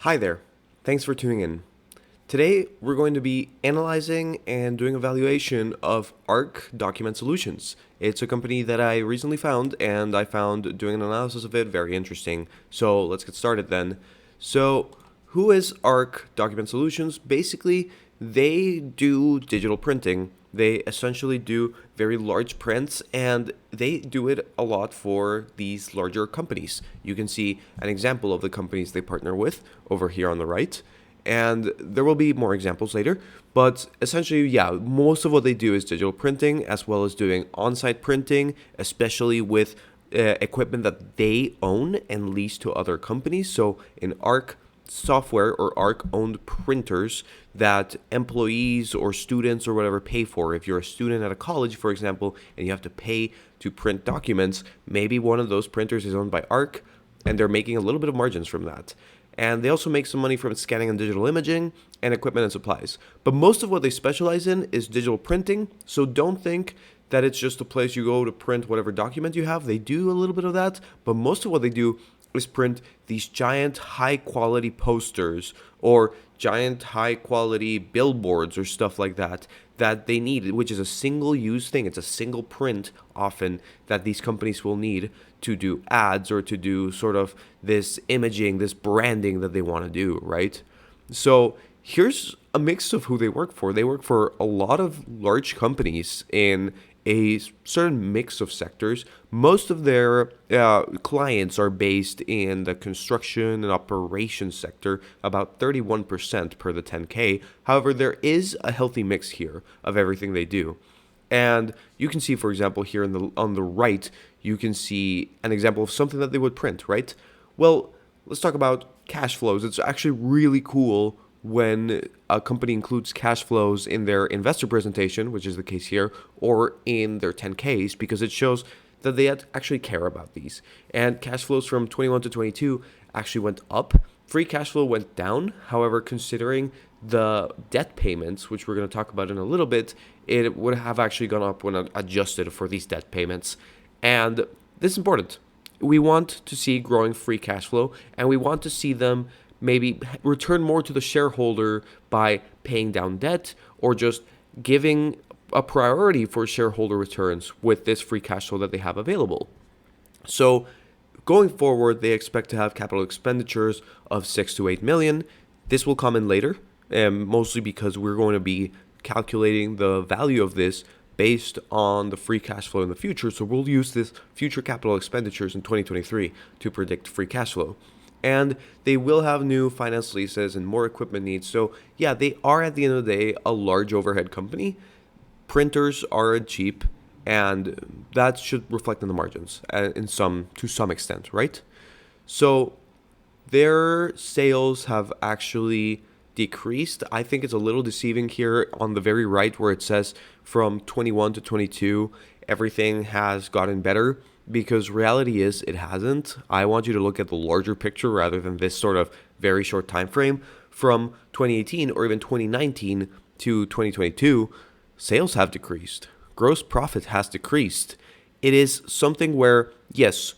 Hi there. Thanks for tuning in. Today, we're going to be analyzing and doing evaluation of Arc Document Solutions. It's a company that I recently found, and I found doing an analysis of it very interesting. So let's get started then. So, who is Arc Document Solutions? Basically, they do digital printing. They essentially do very large prints, and they do it a lot for these larger companies. You can see an example of the companies they partner with over here on the right. And there will be more examples later. But essentially, yeah, most of what they do is digital printing as well as doing on site printing, especially with equipment that they own and lease to other companies. So in Arc software or Arc owned printers that employees or students or whatever pay for. If you're a student at a college, for example, and you have to pay to print documents, maybe one of those printers is owned by Arc and they're making a little bit of margins from that. And they also make some money from scanning and digital imaging and equipment and supplies. But most of what they specialize in is digital printing. So don't think that it's just a place you go to print whatever document you have. They do a little bit of that, but most of what they do is print these giant high quality posters or giant high quality billboards or stuff like that they need, which is a single use thing. It's a single print often that these companies will need to do ads or to do sort of this imaging, this branding that they want to do, right? So here's a mix of who they work for. They work for a lot of large companies in a certain mix of sectors. Most of their clients are based in the construction and operations sector, about 31% per the 10K. However, there is a healthy mix here of everything they do. And you can see, for example, here on the right, you can see an example of something that they would print, right? Well, let's talk about cash flows. It's actually really cool when a company includes cash flows in their investor presentation, which is the case here, or in their 10Ks, because it shows that they actually care about these. And cash flows from 21 to 22 actually went up. Free cash flow went down. However, considering the debt payments, which we're going to talk about in a little bit, it would have actually gone up when adjusted for these debt payments. And this is important. We want to see growing free cash flow, and we want to see them maybe return more to the shareholder by paying down debt or just giving a priority for shareholder returns with this free cash flow that they have available. So going forward, they expect to have capital expenditures of 6 to 8 million. This will come in later, mostly because we're going to be calculating the value of this based on the free cash flow in the future. So we'll use this future capital expenditures in 2023 to predict free cash flow. And they will have new finance leases and more equipment needs. So yeah, they are at the end of the day a large overhead company. Printers are cheap, and that should reflect in the margins to some extent, right? So their sales have actually decreased. I think it's a little deceiving here on the very right where it says from 21 to 22 everything has gotten better, because reality is it hasn't. I want you to look at the larger picture rather than this sort of very short time frame. From 2018 or even 2019 to 2022, sales have decreased. Gross profit has decreased. It is something where, yes,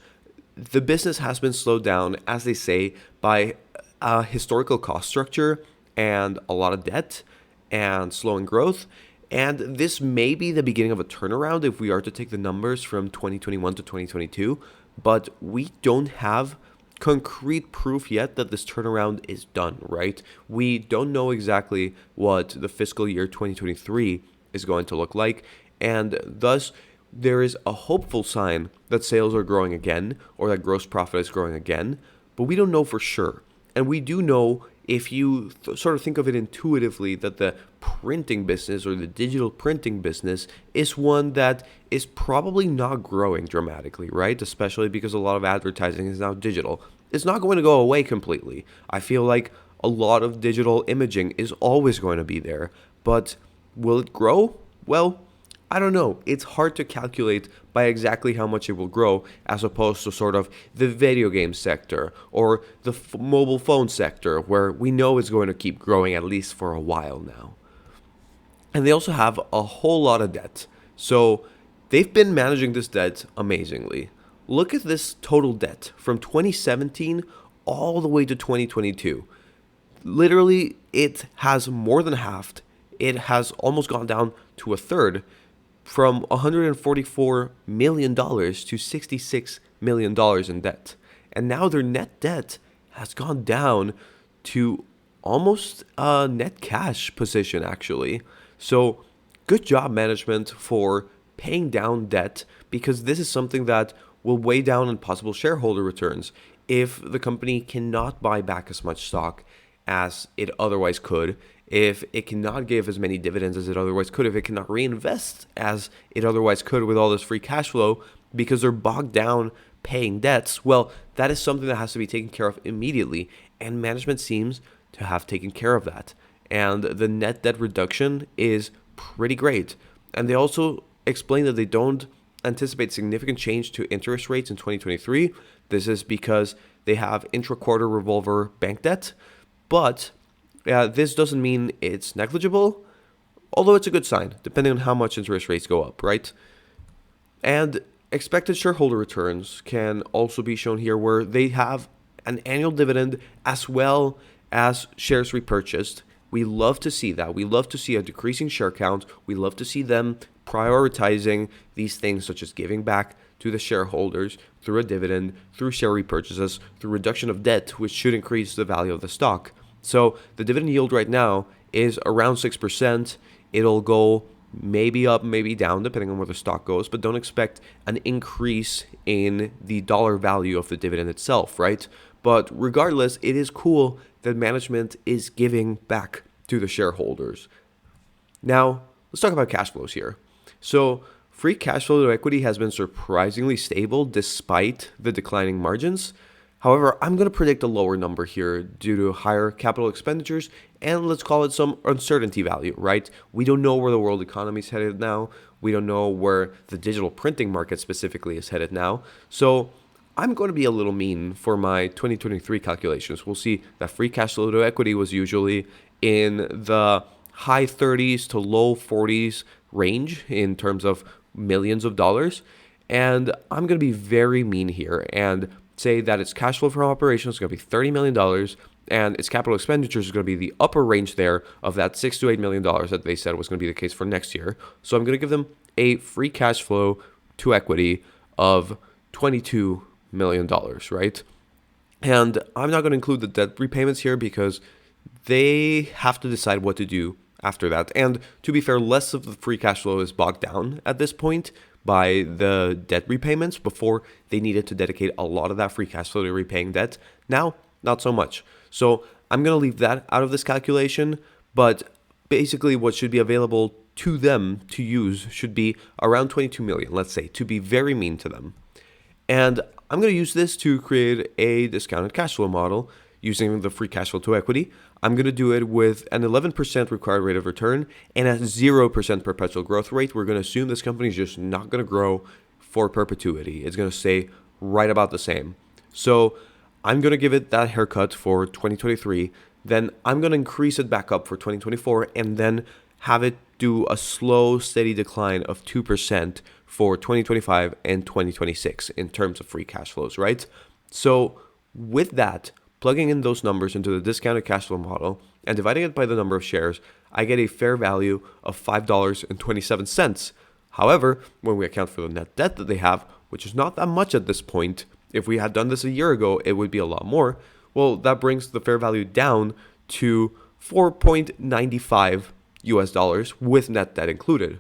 the business has been slowed down, as they say, by a historical cost structure and a lot of debt and slowing growth. And this may be the beginning of a turnaround if we are to take the numbers from 2021 to 2022, but we don't have concrete proof yet that this turnaround is done, right? We don't know exactly what the fiscal year 2023 is going to look like, and thus there is a hopeful sign that sales are growing again or that gross profit is growing again, but we don't know for sure. And we do know, if you sort of think of it intuitively, that the printing business or the digital printing business is one that is probably not growing dramatically, right? Especially because a lot of advertising is now digital. It's not going to go away completely. I feel like a lot of digital imaging is always going to be there, but will it grow? Well, I don't know. It's hard to calculate by exactly how much it will grow, as opposed to sort of the video game sector or the mobile phone sector, where we know it's going to keep growing at least for a while now. And they also have a whole lot of debt. So they've been managing this debt amazingly. Look at this total debt from 2017 all the way to 2022. Literally, it has more than halved. It has almost gone down to a third, from $144 million to $66 million in debt. And now their net debt has gone down to almost a net cash position, actually. So good job, management, for paying down debt, because this is something that will weigh down on possible shareholder returns if the company cannot buy back as much stock as it otherwise could, if it cannot give as many dividends as it otherwise could, if it cannot reinvest as it otherwise could with all this free cash flow because they're bogged down paying debts. Well, that is something that has to be taken care of immediately, and management seems to have taken care of that. And the net debt reduction is pretty great. And they also explain that they don't anticipate significant change to interest rates in 2023. This is because they have intra-quarter revolver bank debt, but this doesn't mean it's negligible, although it's a good sign, depending on how much interest rates go up, right? And expected shareholder returns can also be shown here, where they have an annual dividend as well as shares repurchased. We love to see that. We love to see a decreasing share count. We love to see them prioritizing these things, such as giving back to the shareholders through a dividend, through share repurchases, through reduction of debt, which should increase the value of the stock. So the dividend yield right now is around 6%. It'll go maybe up, maybe down, depending on where the stock goes, but don't expect an increase in the dollar value of the dividend itself, right? But regardless, it is cool that management is giving back to the shareholders. Now, let's talk about cash flows here. So free cash flow to equity has been surprisingly stable despite the declining margins. However, I'm going to predict a lower number here due to higher capital expenditures and let's call it some uncertainty value, right? We don't know where the world economy is headed now. We don't know where the digital printing market specifically is headed now. So I'm going to be a little mean for my 2023 calculations. We'll see that free cash flow to equity was usually in the high 30s to low 40s range in terms of millions of dollars. And I'm going to be very mean here and say that its cash flow from operations is going to be $30 million and its capital expenditures is going to be the upper range there of that $6 to $8 million that they said was going to be the case for next year. So I'm going to give them a free cash flow to equity of $22 million, right? And I'm not going to include the debt repayments here because they have to decide what to do after that. And to be fair, less of the free cash flow is bogged down at this point by the debt repayments. Before, they needed to dedicate a lot of that free cash flow to repaying debt. Now, not so much. So I'm going to leave that out of this calculation, but basically what should be available to them to use should be around 22 million, let's say, to be very mean to them. And I'm going to use this to create a discounted cash flow model using the free cash flow to equity. I'm going to do it with an 11% required rate of return and a 0% perpetual growth rate. We're going to assume this company is just not going to grow for perpetuity. It's going to stay right about the same. So I'm going to give it that haircut for 2023. Then I'm going to increase it back up for 2024 and then have it do a slow, steady decline of 2% for 2025 and 2026 in terms of free cash flows, right? So with that, plugging in those numbers into the discounted cash flow model and dividing it by the number of shares, I get a fair value of $5.27. However, when we account for the net debt that they have, which is not that much at this point, if we had done this a year ago, it would be a lot more. Well, that brings the fair value down to $4.95 US with net debt included.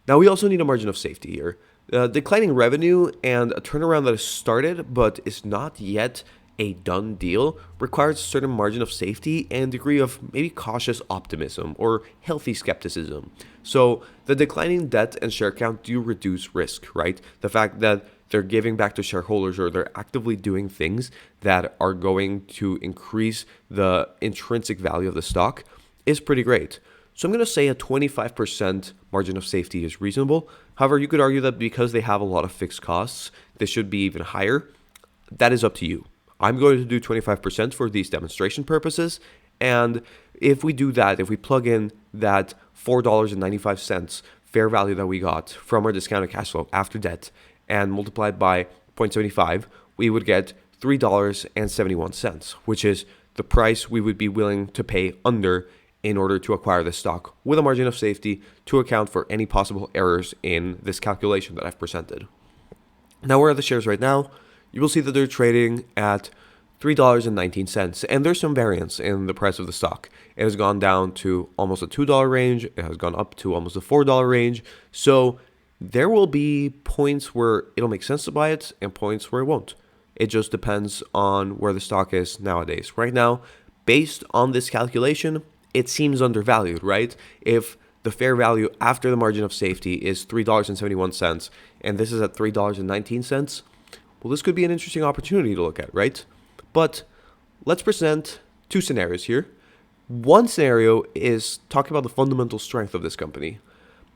Now, we also need a margin of safety here. Declining revenue and a turnaround that has started but is not yet a done deal requires a certain margin of safety and degree of maybe cautious optimism or healthy skepticism. So the declining debt and share count do reduce risk, right? The fact that they're giving back to shareholders or they're actively doing things that are going to increase the intrinsic value of the stock is pretty great. So I'm going to say a 25% margin of safety is reasonable. However, you could argue that because they have a lot of fixed costs, this should be even higher. That is up to you. I'm going to do 25% for these demonstration purposes. And if we do that, if we plug in that $4.95 fair value that we got from our discounted cash flow after debt and multiplied by 0.75, we would get $3.71, which is the price we would be willing to pay under in order to acquire the stock with a margin of safety to account for any possible errors in this calculation that I've presented. Now, where are the shares right now? You will see that they're trading at $3.19, and there's some variance in the price of the stock. It has gone down to almost a $2 range. It has gone up to almost a $4 range. So there will be points where it'll make sense to buy it and points where it won't. It just depends on where the stock is nowadays. Right now, based on this calculation, it seems undervalued, right? If the fair value after the margin of safety is $3.71, and this is at $3.19, well, this could be an interesting opportunity to look at, right? But let's present two scenarios here. One scenario is talking about the fundamental strength of this company.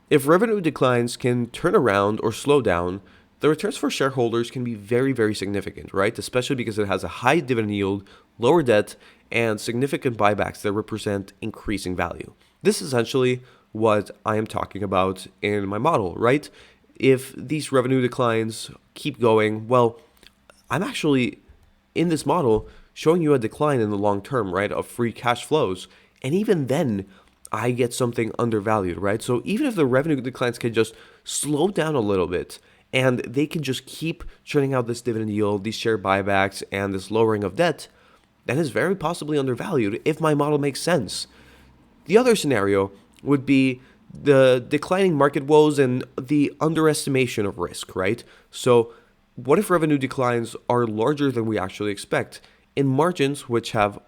If revenue declines can turn around or slow down, the returns for shareholders can be very, very significant, right? Especially because it has a high dividend yield, lower debt, and significant buybacks that represent increasing value. This is essentially what I am talking about in my model, right? If these revenue declines keep going, well, I'm actually in this model showing you a decline in the long term, right, of free cash flows. And even then, I get something undervalued, right? So even if the revenue declines can just slow down a little bit and they can just keep churning out this dividend yield, these share buybacks, and this lowering of debt, then it's very possibly undervalued if my model makes sense. The other scenario would be the declining market woes and the underestimation of risk, right? So what if revenue declines are larger than we actually expect? And margins, which have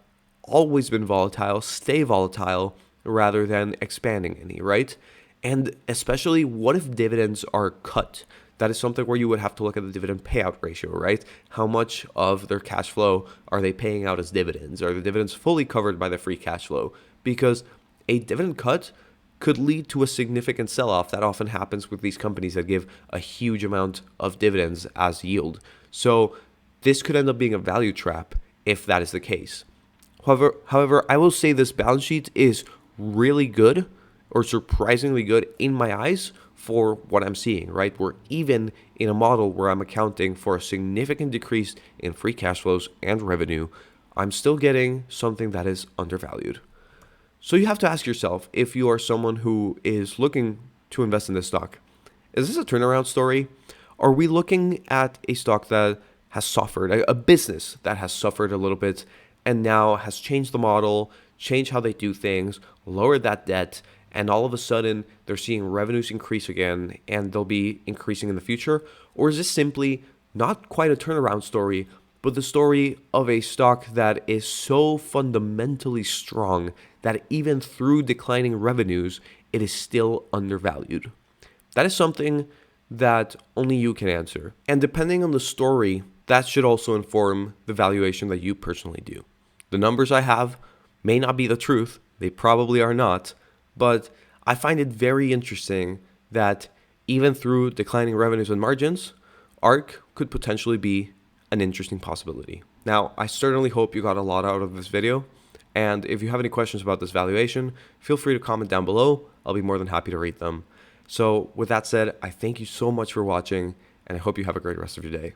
always been volatile, stay volatile rather than expanding any, right? And especially, what if dividends are cut? That is something where you would have to look at the dividend payout ratio, right? How much of their cash flow are they paying out as dividends? Are the dividends fully covered by the free cash flow? Because a dividend cut could lead to a significant sell-off. That often happens with these companies that give a huge amount of dividends as yield. So this could end up being a value trap if that is the case. However, I will say this balance sheet is really good, or surprisingly good in my eyes, for what I'm seeing, right? We're even in a model where I'm accounting for a significant decrease in free cash flows and revenue, I'm still getting something that is undervalued. So you have to ask yourself, if you are someone who is looking to invest in this stock, is this a turnaround story? Are we looking at a stock that has suffered, a business that has suffered a little bit and now has changed the model, changed how they do things, lowered that debt, and all of a sudden they're seeing revenues increase again and they'll be increasing in the future? Or is this simply not quite a turnaround story, but the story of a stock that is so fundamentally strong that even through declining revenues, it is still undervalued? That is something that only you can answer. And depending on the story, that should also inform the valuation that you personally do. The numbers I have may not be the truth, they probably are not, but I find it very interesting that even through declining revenues and margins, ARK could potentially be an interesting possibility. Now, I certainly hope you got a lot out of this video, and if you have any questions about this valuation, feel free to comment down below. I'll be more than happy to read them. So with that said, I thank you so much for watching, and I hope you have a great rest of your day.